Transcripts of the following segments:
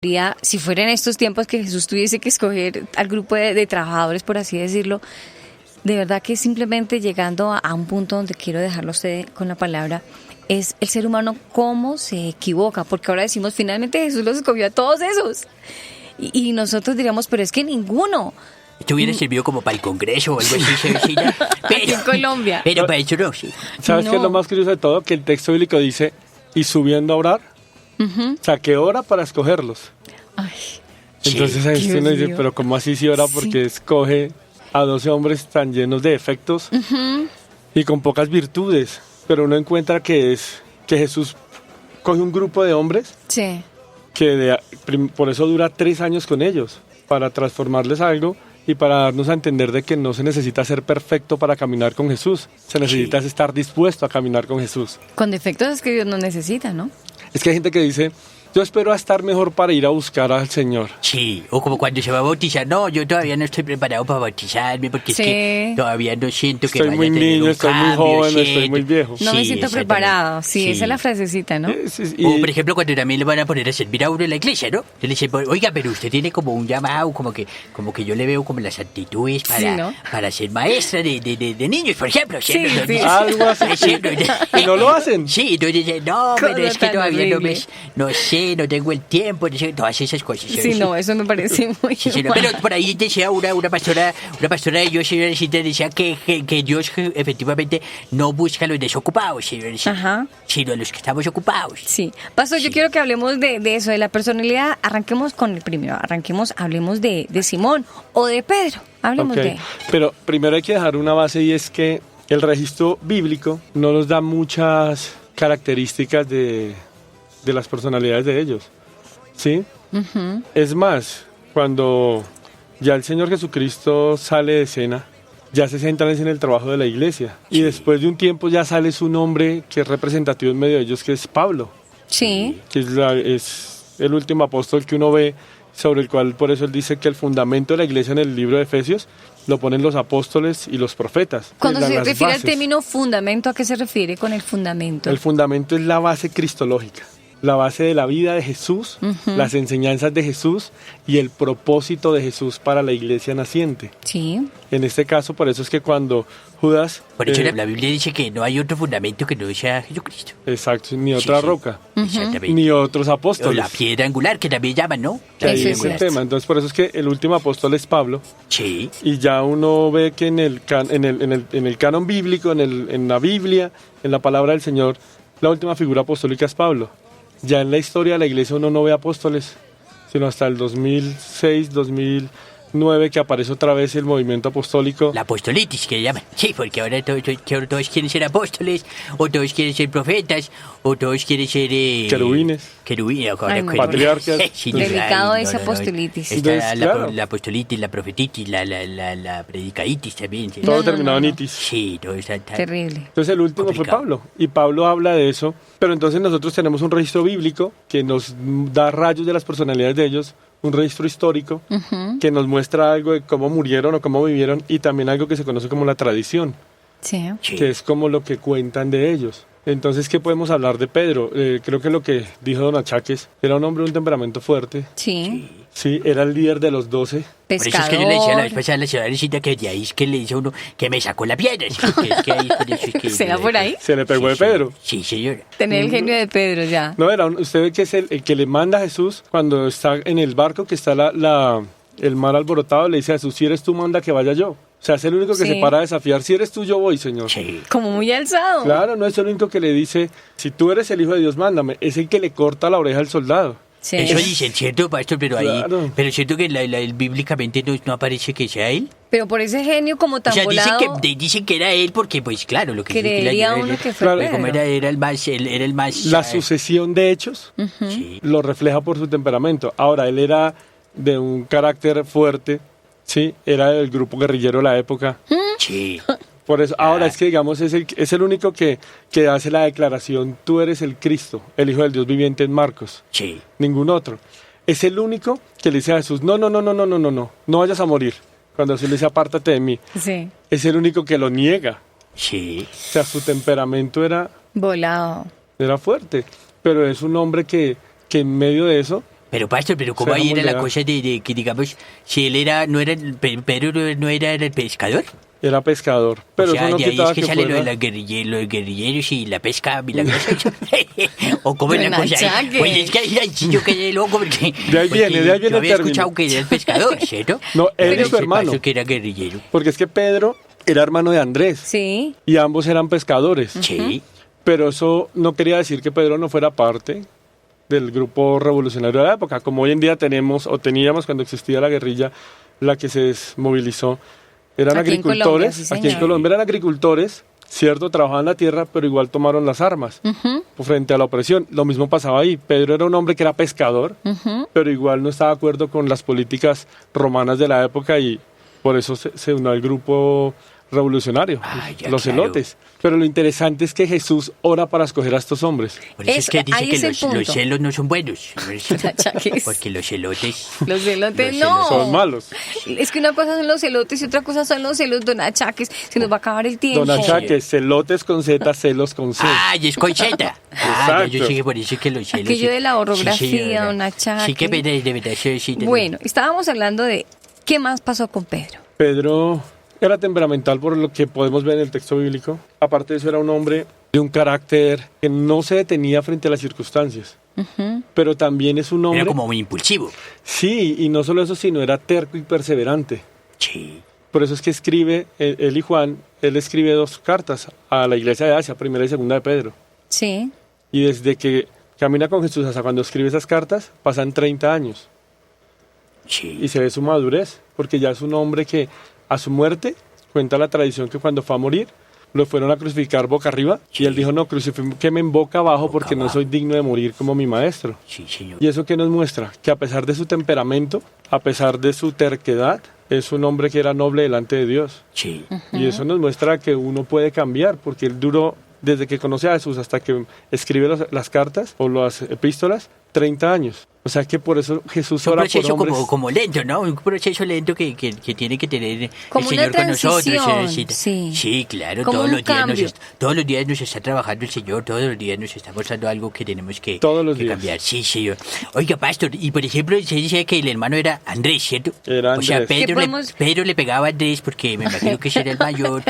Si fuera en estos tiempos que Jesús tuviese que escoger al grupo de trabajadores, por así decirlo, de verdad que simplemente llegando a un punto donde quiero dejarlo a usted con la palabra, es el ser humano cómo se equivoca, porque ahora decimos, finalmente Jesús los escogió a todos esos. Y nosotros diríamos, pero es que ninguno. Esto hubiera servido como para el Congreso o algo así, Aquí en Colombia. Pero para eso no, sí. ¿Sabes qué es lo más curioso de todo? Que el texto bíblico dice, y subiendo a orar, o sea, que ora para escogerlos. Ay, Entonces ahí Dios uno dice, mío. pero ¿cómo así si ora? Porque escoge a 12 hombres tan llenos de defectos y con pocas virtudes. Pero uno encuentra que Jesús coge un grupo de hombres sí. que por eso dura 3 años con ellos, para transformarles algo y para darnos a entender de que no se necesita ser perfecto para caminar con Jesús. Se necesita estar dispuesto a caminar con Jesús. Con defectos es que Dios no necesita, ¿no? Es que hay gente que dice, yo espero a estar mejor para ir a buscar al Señor. Sí, o como cuando se va a bautizar. No, yo todavía no estoy preparado para bautizarme porque Sí. es que todavía no siento que Estoy vaya muy a tener niño, un estoy muy cambio, joven, ¿cierto? estoy muy viejo. No me Sí, siento exactamente. preparado. Sí, esa es la frasecita, ¿no? O, por ejemplo, cuando también le van a poner a servir a uno en la iglesia, ¿no? Le dicen, oiga, pero usted tiene como un llamado, como que yo le veo como las actitudes para, Sí, ¿no? para ser maestra de niños, por ejemplo. Sí, ¿cierto? sí. Algo así. ¿Y no lo hacen? Sí, entonces dicen, no, pero Cosa es que tan todavía horrible. no sé, no tengo el tiempo, no sé, todas esas cosas. Sí, no, eso me parece muy Sí, sí, no, mal. pero por ahí decía una pastora de Dios, señores, decía que Dios efectivamente no busca a los desocupados, señores, Ajá. sino a los que estamos ocupados. Sí. Pastor, yo quiero que hablemos de eso, de la personalidad. Arranquemos con el primero. Hablemos de Simón o de Pedro. Hablemos Ok. de... Pero primero hay que dejar una base y es que el registro bíblico no nos da muchas características de las personalidades de ellos. ¿Sí? Es más, cuando ya el Señor Jesucristo sale de escena, ya se centran en el trabajo de la iglesia. Y después de un tiempo ya sale su nombre que es representativo en medio de ellos, que es Pablo, Sí. que es el último apóstol que uno ve, sobre el cual por eso él dice que el fundamento de la iglesia en el libro de Efesios lo ponen los apóstoles y los profetas. Cuando Les dan se las refiere al bases. término fundamento, ¿a qué se refiere con el fundamento? El fundamento es la base cristológica, la base de la vida de Jesús, las enseñanzas de Jesús y el propósito de Jesús para la iglesia naciente. Sí. En este caso, por eso es que cuando Judas... Por eso la Biblia dice que no hay otro fundamento que no sea Jesucristo. Exacto, ni otra Sí. roca, Exactamente. ni otros O apóstoles. la piedra angular, que también llaman, ¿no? Que ahí Eso es es el cierto. tema. Entonces, por eso es que el último apóstol es Pablo. Sí. Y ya uno ve que en el canon bíblico, en la Biblia, en la palabra del Señor, la última figura apostólica es Pablo. Ya en la historia de la iglesia uno no ve apóstoles, sino hasta el 2006, 2009, que aparece otra vez el movimiento apostólico. La apostolitis, que le llaman. Sí, porque ahora todos quieren ser apóstoles, o todos quieren ser profetas, o todos quieren ser... Querubines. Querubines, Ay, no. Patriarcas. Sí, Delicado ay, ese apostolitis. Está Entonces, la, claro. la apostolitis, la profetitis, la predicaitis también. Sí, Todo terminado en itis. sí, todo está... Terrible. Entonces el último Complicado. fue Pablo, y Pablo habla de eso, pero entonces nosotros tenemos un registro bíblico que nos da rayos de las personalidades de ellos, un registro histórico que nos muestra algo de cómo murieron o cómo vivieron, y también algo que se conoce como la tradición, Sí. Sí. que es como lo que cuentan de ellos. Entonces, ¿qué podemos hablar de Pedro? Creo que lo que dijo Don Achaques, era un hombre de un temperamento fuerte, Sí. sí, era el líder de los 12, Por eso es que yo le decía la vez pasada a la señora que de ahí es que le hizo uno que me sacó la piedra. Sí, que es que ahí, por eso es que ¿Será por ahí? se le pegó de Sí, Pedro. Sí, señora. Tener el genio de Pedro ya. No, usted ve que es el que le manda a Jesús cuando está en el barco, que está el mar alborotado, le dice a Jesús, si eres tú, manda que vaya yo. O sea, es el único que Sí. se para a desafiar, si eres tú, yo voy, Señor. Sí. Como muy alzado. Claro, no es el único que le dice, si tú eres el Hijo de Dios, mándame. Es el que le corta la oreja al soldado. Sí. Eso dicen, ¿cierto, pastor? Pero ahí, Claro. pero cierto que bíblicamente no aparece que sea él. Pero por ese genio como tan O sea, volado, dicen que era él porque, pues claro, lo que creería uno que fue Claro, Pedro. como era el más... La sucesión de hechos Sí. lo refleja por su temperamento. Ahora, él era de un carácter fuerte, ¿sí? Era del grupo guerrillero de la época. Sí. Por eso, ahora es que digamos es el único que hace la declaración, tú eres el Cristo, el Hijo del Dios viviente en Marcos, Sí. ningún otro. Es el único que le dice a Jesús, no vayas a morir. Cuando Jesús le dice, apártate de mí. Sí. Es el único que lo niega. Sí. O sea, su temperamento era Volado. fuerte, pero es un hombre que en medio de eso Pero pastor, pero ¿cómo ahí era la cosa de que, digamos, si él era, Pedro no era el pescador? Era pescador, pero o sea, eso no de ahí quitaba es que que sale fuera... los guerrilleros y la pesca milagrosa. ¿O cómo es la cosa? Pues es que ahí sí yo quedé loco porque... De ahí viene yo el había término. escuchado que era el pescador, ¿cierto? No, él Pero y su hermano. que era guerrillero. Porque es que Pedro era hermano de Andrés. Sí. Y ambos eran pescadores. Sí. Pero eso no quería decir que Pedro no fuera parte del grupo revolucionario de la época, como hoy en día tenemos o teníamos cuando existía la guerrilla, la que se desmovilizó. Eran Aquí agricultores, en Colombia, sí, aquí en señor. Colombia eran agricultores, cierto, trabajaban la tierra, pero igual tomaron las armas frente a la opresión. Lo mismo pasaba ahí. Pedro era un hombre que era pescador, pero igual no estaba de acuerdo con las políticas romanas de la época y por eso se unió al grupo revolucionario, Ya, los claro. celotes. Pero lo interesante es que Jesús ora para escoger a estos hombres. Por eso es que dice ahí que es el los punto. celos no son buenos. Achaques. Porque los celotes... Los celotes Los no. Son malos. Es que una cosa son los celotes y otra cosa son los celos, don Achaques. Se nos va a acabar el tiempo. Don Achaques, celotes con Z, celos con C. ¡Ay, es con Z! Ah, yo Exacto. sé que por eso es que los celos... Aquello de la orografía, Sí, señora. don Achaques. Sí, que de verdad, sí. Bueno, estábamos hablando de qué más pasó con Pedro. Pedro era temperamental por lo que podemos ver en el texto bíblico. Aparte de eso, era un hombre de un carácter que no se detenía frente a las circunstancias. Pero también es un hombre... Era como muy impulsivo. Sí, y no solo eso, sino era terco y perseverante. Sí. Por eso es que escribe, él y Juan, él escribe 2 cartas a la iglesia de Asia, primera y segunda de Pedro. Sí. Y desde que camina con Jesús hasta cuando escribe esas cartas, pasan 30 años. Sí. Y se ve su madurez, porque ya es un hombre que a su muerte, cuenta la tradición que cuando fue a morir, lo fueron a crucificar boca arriba, y él dijo, no, crucifíqueme en boca abajo porque no soy digno de morir como mi maestro. Sí, señor. ¿Y eso qué nos muestra? Que a pesar de su temperamento, a pesar de su terquedad, es un hombre que era noble delante de Dios. Sí. Y eso nos muestra que uno puede cambiar, porque él duró, desde que conoce a Jesús hasta que escribe las cartas o las epístolas, 30 años. O sea que por eso Jesús Es un ora por proceso hombres. como lento, ¿no? Un proceso lento que tiene que tener Como el una Señor con nosotros. transición, Sí. sí. Claro. Como un cambio. Todos los días nos está trabajando el Señor, todos los días nos está mostrando algo que tenemos que, Todos los que días. cambiar. Sí, señor. Oiga, pastor, y por ejemplo, se dice que el hermano era Andrés, ¿cierto? Era O sea, Andrés. ¿Qué podemos- Pedro le pegaba a Andrés porque me imagino que ese era el mayor.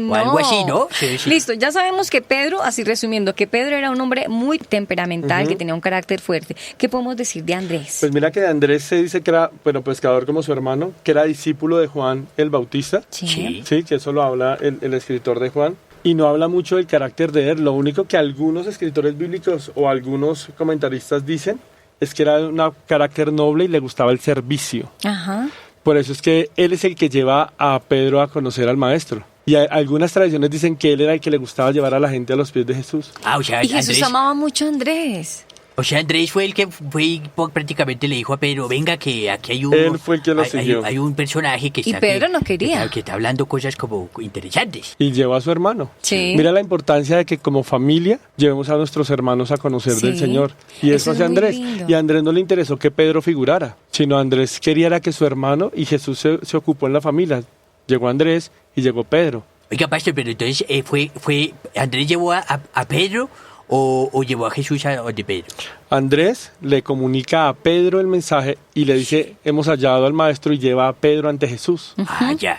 No. O algo así, ¿no? Sí. Listo, ya sabemos que Pedro, así resumiendo, que Pedro era un hombre muy temperamental, que tenía un carácter fuerte. ¿Qué podemos decir de Andrés? Pues mira que de Andrés se dice que era, bueno, pescador como su hermano, que era discípulo de Juan el Bautista. Sí. Sí, que eso lo habla el escritor de Juan. Y no habla mucho del carácter de él. Lo único que algunos escritores bíblicos o algunos comentaristas dicen es que era un carácter noble y le gustaba el servicio. Ajá. Por eso es que él es el que lleva a Pedro a conocer al maestro. Y algunas tradiciones dicen que él era el que le gustaba llevar a la gente a los pies de Jesús. O sea, Y Jesús Andrés, amaba mucho a Andrés. O sea, Andrés fue el que fue y prácticamente le dijo a Pedro, venga que aquí hay un... Él fue el que lo siguió. Hay un personaje que Y está... Pedro no quería. Que está hablando cosas como interesantes. Y llevó a su hermano. Sí. Mira la importancia de que como familia llevemos a nuestros hermanos a conocer Sí. del Señor. Y Eso eso es hace muy Andrés. lindo. Y a Andrés no le interesó que Pedro figurara, sino Andrés quería era que su hermano y Jesús se ocupó en la familia. Llegó Andrés y llegó Pedro. Oiga, pastor, pero entonces fue Andrés llevó a Pedro o llevó a Jesús a donde Pedro. Andrés le comunica a Pedro el mensaje y le dice, hemos hallado al maestro y lleva a Pedro ante Jesús. Ya.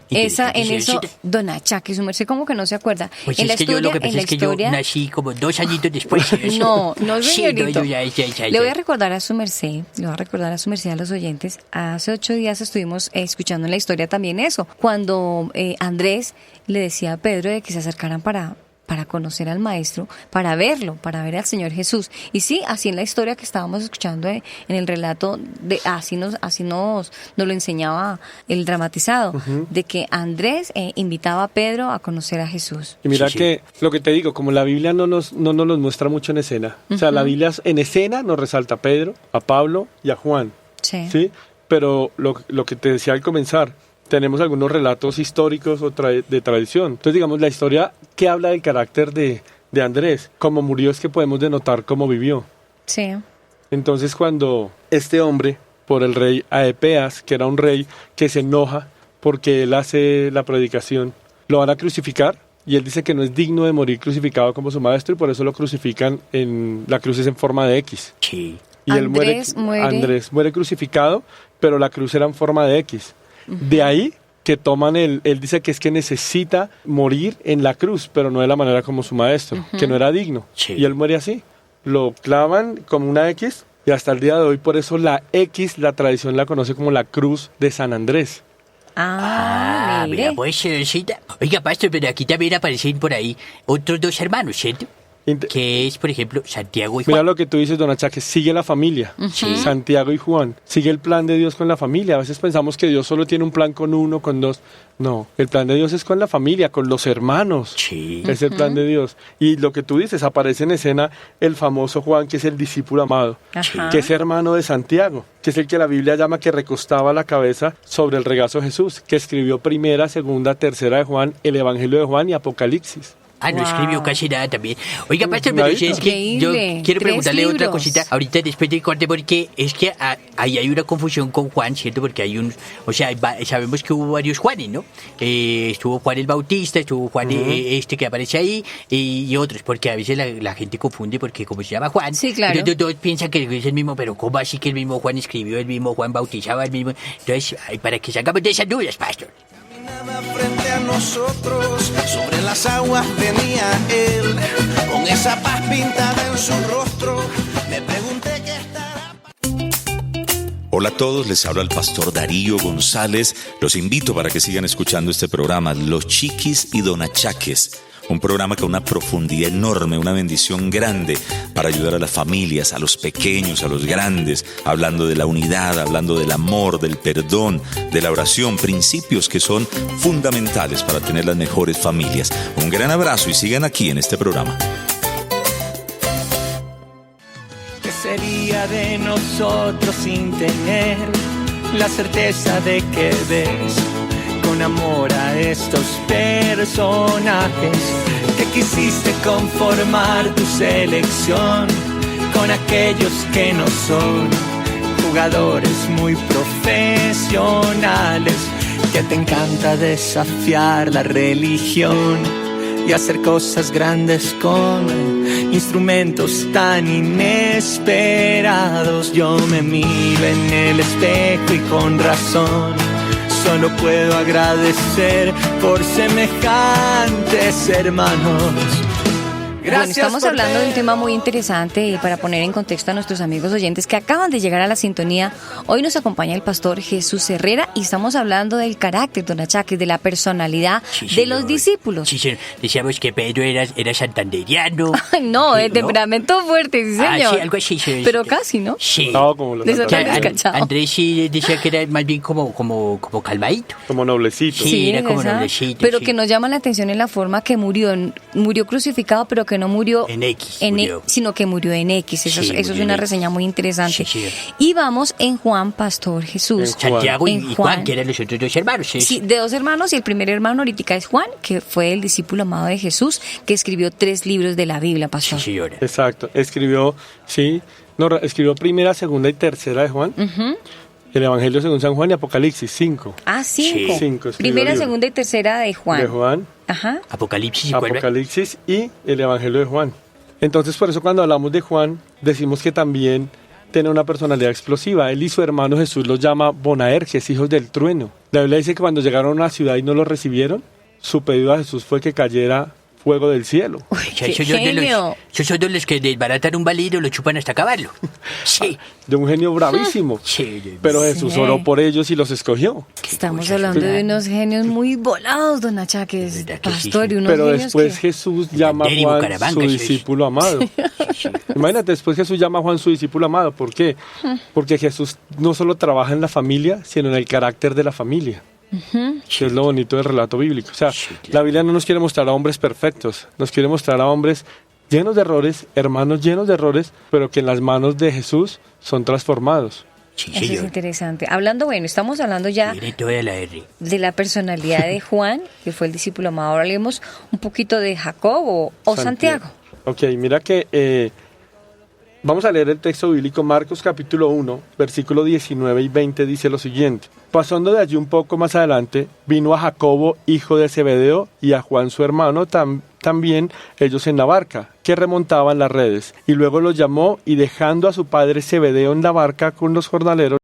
Esa, en Interesante, eso, señorita. don Achaque, su merced como que no se acuerda. Pues en es que yo lo que en pensé la es que yo historia, nací como 2 añitos después. ¿sí? No, no, Sí, señorito. no, yo ya. Le voy a recordar a su merced, le voy a recordar a su merced a los oyentes. Hace 8 días estuvimos escuchando en la historia también eso, cuando Andrés le decía a Pedro de que se acercaran para conocer al maestro, para verlo, para ver al Señor Jesús. Y sí, así en la historia que estábamos escuchando en el relato, así nos lo enseñaba el dramatizado, de que Andrés invitaba a Pedro a conocer a Jesús. Y mira Sí, sí. que lo que te digo, como la Biblia no nos los muestra mucho en escena. O sea, la Biblia en escena nos resalta a Pedro, a Pablo y a Juan. Sí. ¿Sí? Pero lo que te decía al comenzar, tenemos algunos relatos históricos o de tradición. Entonces, digamos, la historia que habla del carácter de Andrés, cómo murió es que podemos denotar cómo vivió. Sí. Entonces, cuando este hombre, por el rey Aepeas, que era un rey que se enoja porque él hace la predicación, lo van a crucificar y él dice que no es digno de morir crucificado como su maestro y por eso lo crucifican la cruz es en forma de X. Sí. Y Andrés muere crucificado, pero la cruz era en forma de X. De ahí que toman él dice que es que necesita morir en la cruz, pero no de la manera como su maestro, que no era digno. Sí. Y él muere así. Lo clavan como una X y hasta el día de hoy por eso la X, la tradición la conoce como la cruz de San Andrés. Mire. Mira, pues, señorcita. Oiga, pastor, pero aquí también aparecen por ahí otros dos hermanos, ¿cierto? Que es, por ejemplo, Santiago y Juan. Mira lo que tú dices, don Achaque, sigue la familia. Sí. Santiago y Juan. Sigue el plan de Dios con la familia. A veces pensamos que Dios solo tiene un plan con uno, con dos. No, el plan de Dios es con la familia, con los hermanos. Sí. Es el plan de Dios. Y lo que tú dices, aparece en escena el famoso Juan, que es el discípulo amado, Ajá. que es hermano de Santiago, que es el que la Biblia llama que recostaba la cabeza sobre el regazo de Jesús, que escribió primera, segunda, tercera de Juan, el Evangelio de Juan y Apocalipsis. No Wow. escribió casi nada también. Oiga, pastor, pero Nadita. es que yo Increíble. quiero 3 preguntarle otra libros. cosita ahorita después del corte, porque es que ahí hay una confusión con Juan, ¿cierto? Porque hay sabemos que hubo varios Juanes, ¿no? Estuvo Juan el Bautista, estuvo Juan este que aparece ahí, y otros, porque a veces la gente confunde porque como se llama Juan, Sí, claro. todos piensan que es el mismo, pero ¿cómo así que el mismo Juan escribió, el mismo Juan bautizaba, el mismo? Entonces, para que salgamos de esas dudas, pastor. Caminaba frente a nosotros, sobre las aguas venía él, con esa paz pintada en su rostro, me pregunté qué estará. Hola a todos, les habla el pastor Darío González. Los invito para que sigan escuchando este programa, Los Chiquis y Donachaques. Un programa con una profundidad enorme, una bendición grande para ayudar a las familias, a los pequeños, a los grandes, hablando de la unidad, hablando del amor, del perdón, de la oración, principios que son fundamentales para tener las mejores familias. Un gran abrazo y sigan aquí en este programa. ¿Qué sería de nosotros sin tener la certeza de que ves con amor a estos personajes que quisiste conformar tu selección con aquellos que no son jugadores muy profesionales, que te encanta desafiar la religión y hacer cosas grandes con instrumentos tan inesperados? Yo me miro en el espejo y con razón solo puedo agradecer por semejantes hermanos. Bueno, estamos hablando de un tema muy interesante para poner en contexto a nuestros amigos oyentes que acaban de llegar a la sintonía. Hoy nos acompaña el pastor Jesús Herrera y estamos hablando del carácter, don Achaque, de la personalidad Sí, de señor. los discípulos. Sí, señor. Decíamos que Pedro era santanderiano. Ay, no, de ¿No? temperamento fuerte, sí, señor. Sí, algo así. Sí, Pero casi, ¿no? Sí. No, como los De eso santandereanos. tan descachado. Andrés sí decía que era más bien como calmadito. Como noblecito. Sí, era como esa. noblecito, Pero sí. que nos llama la atención en la forma que murió crucificado, pero que no murió En X murió. sino que murió en X. Eso, Sí, eso es murió en una X. reseña muy interesante. Sí, sí. Y vamos en Juan, Pastor Jesús. En Juan. Santiago En y Juan. Juan, que eran los otros dos hermanos. Sí, de 2 hermanos, y el primer hermano ahorita es Juan, que fue el discípulo amado de Jesús, que escribió 3 libros de la Biblia, pastor. Sí, señora. Exacto. Escribió primera, segunda y tercera de Juan. El Evangelio según San Juan y Apocalipsis 5. Ah, 5. Sí. 5 escribió Primera, libros. segunda y tercera de Juan. De Juan, Ajá. Apocalipsis y cuál era? Apocalipsis y el Evangelio de Juan. Entonces, por eso cuando hablamos de Juan, decimos que también tiene una personalidad explosiva. Él y su hermano Jesús los llama Boanerges, hijos del trueno. La Biblia dice que cuando llegaron a una ciudad y no los recibieron, su pedido a Jesús fue que cayera fuego del cielo. Uy, qué Esos son de genio. esos son de los que desbaratan un balido y lo chupan hasta acabarlo. Sí. De un genio bravísimo. Sí. Pero Jesús Sí. oró por ellos y los escogió. Estamos cosa, hablando de ¿verdad? unos genios muy volados, don Achaques, ¿Verdad que sí, pastor, sí? y unos Pero genios después que... Jesús llama a Deri Juan Bucaramanga, su eso es. discípulo amado. Imagínate, después Jesús llama a Juan su discípulo amado. ¿Por qué? Porque Jesús no solo trabaja en la familia, sino en el carácter de la familia. Que es lo bonito del relato bíblico. O sea, Sí, claro. la Biblia no nos quiere mostrar a hombres perfectos, nos quiere mostrar a hombres llenos de errores, hermanos llenos de errores, pero que en las manos de Jesús son transformados. Sí, Eso es señor. interesante. Hablando, bueno, estamos hablando ya Viene toda la R. de la personalidad de Juan, que fue el discípulo amado. Ahora hablemos un poquito de Jacobo o Santiago. Ok, mira que vamos a leer el texto bíblico. Marcos capítulo 1, versículo 19 y 20 dice lo siguiente. Pasando de allí un poco más adelante, vino a Jacobo, hijo de Zebedeo, y a Juan su hermano, también ellos en la barca, que remontaban las redes. Y luego los llamó y dejando a su padre Zebedeo en la barca con los jornaleros,